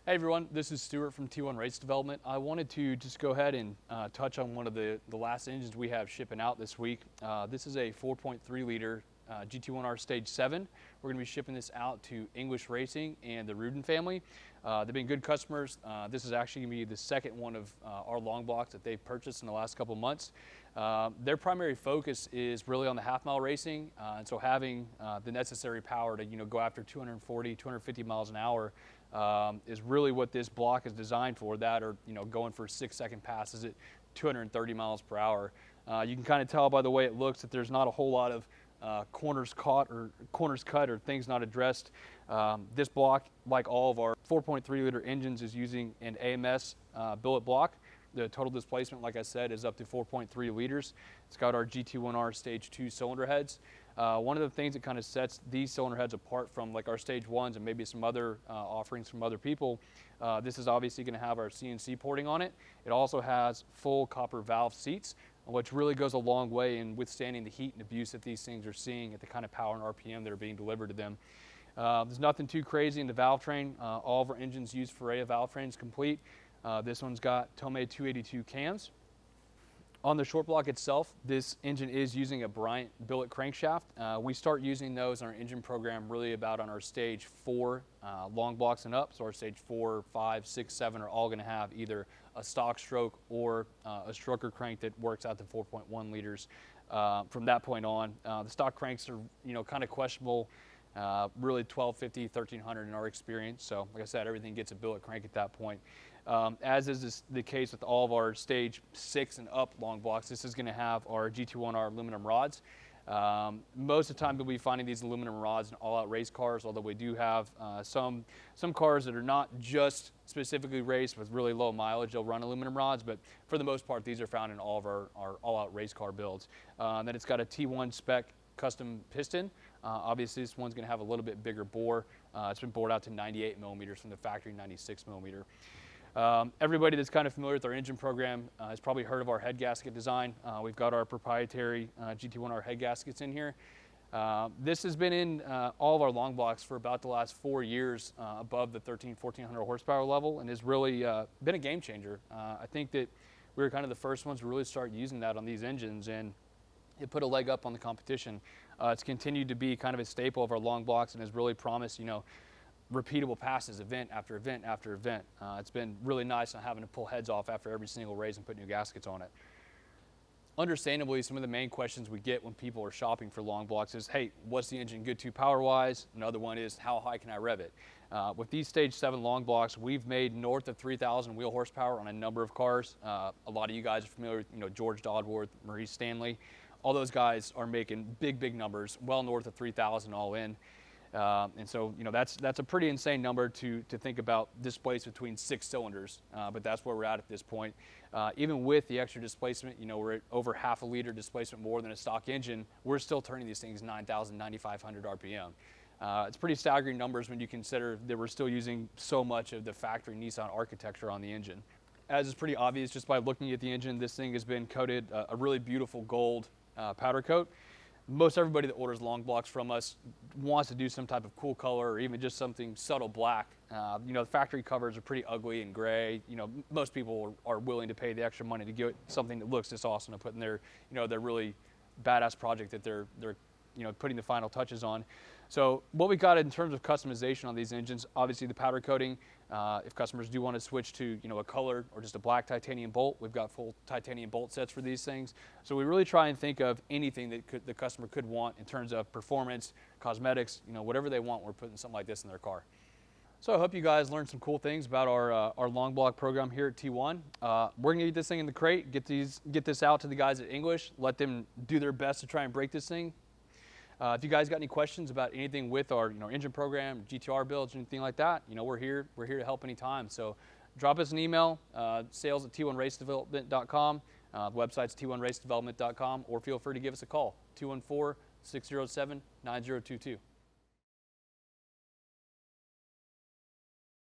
Hey everyone, this is Stuart from T1 Race Development. I wanted to just go ahead and touch on one of the last engines we have shipping out this week. This is a 4.3 liter GT1R Stage 7. We're going to be shipping this out to English Racing and the Rudin family. They've been good customers. This is actually going to be the second one of our long blocks that they've purchased in the last couple months. Their primary focus is really on the half-mile racing, and so having the necessary power to go after 240, 250 miles an hour is really what this block is designed for. That, or going for 6-second passes at 230 miles per hour. You can kind of tell by the way it looks that there's not a whole lot of corners cut or things not addressed. This block, like all of our 4.3 liter engines, is using an AMS billet block. The total displacement, like I said, is up to 4.3 liters. It's got our GT1R Stage 2 cylinder heads. One of the things that kind of sets these cylinder heads apart from like our Stage 1s and maybe some other offerings from other people, this is obviously going to have our CNC porting on it. It also has full copper valve seats, which really goes a long way in withstanding the heat and abuse that these things are seeing at the kind of power and RPM that are being delivered to them. There's nothing too crazy in the valve train. All of our engines use Ferrea valve trains complete. This one's got Tomei 282 cams. On the short block itself, this engine is using a Bryant billet crankshaft. We start using those in our engine program really about on our Stage 4 long blocks and up. So our Stage 4, 5, 6, 7 are all going to have either a stock stroke or a stroker crank that works out to 4.1 liters. From that point on, the stock cranks are kind of questionable. Really 1250, 1300 in our experience. So like I said, everything gets a billet crank at that point. As is the case with all of our Stage 6 and up long blocks, this is going to have our GT1R aluminum rods. Most of the time you'll be finding these aluminum rods in all-out race cars, although we do have some cars that are not just specifically raced with really low mileage. They'll run aluminum rods, but for the most part these are found in all of our all-out race car builds. Then it's got a T1 spec custom piston. Obviously this one's going to have a little bit bigger bore. It's been bored out to 98 millimeters from the factory 96 millimeter. Everybody that's kind of familiar with our engine program has probably heard of our head gasket design. We've got our proprietary GT1R head gaskets in here. This has been in all of our long blocks for about the last 4 years above the 1400 horsepower level, and has really been a game changer. I think that we were kind of the first ones to really start using that on these engines, and it put a leg up on the competition. It's continued to be kind of a staple of our long blocks and has really promised, repeatable passes event after event after event. It's been really nice not having to pull heads off after every single race and put new gaskets on it. Understandably, some of the main questions we get when people are shopping for long blocks is, hey, what's the engine good to power-wise? Another one is, how high can I rev it? With these Stage 7 long blocks, we've made north of 3,000 wheel horsepower on a number of cars. A lot of you guys are familiar with George Dodworth, Maurice Stanley. All those guys are making big numbers, well north of 3,000 all in. And so, that's a pretty insane number to think about displacement between 6 cylinders, but that's where we're at this point. Even with the extra displacement, we're at over half a liter displacement more than a stock engine. We're still turning these things 9,000, 9,500 RPM. It's pretty staggering numbers when you consider that we're still using so much of the factory Nissan architecture on the engine. As is pretty obvious just by looking at the engine, this thing has been coated a really beautiful gold powder coat. Most everybody that orders long blocks from us wants to do some type of cool color or even just something subtle black. The factory covers are pretty ugly and gray. Most people are willing to pay the extra money to get something that looks this awesome to put in their, their really badass project that they're putting the final touches on. So what we got in terms of customization on these engines, obviously the powder coating. If customers do want to switch to a color or just a black titanium bolt, we've got full titanium bolt sets for these things. So we really try and think of anything that the customer could want in terms of performance, cosmetics, whatever they want, we're putting something like this in their car. So I hope you guys learned some cool things about our long block program here at T1. We're gonna get this thing in the crate, get this out to the guys at English, let them do their best to try and break this thing. If you guys got any questions about anything with our engine program, GTR builds, anything like that, we're here to help anytime. So drop us an email, sales@t1racedevelopment.com. The website's t1racedevelopment.com, or feel free to give us a call, 214-607-9022.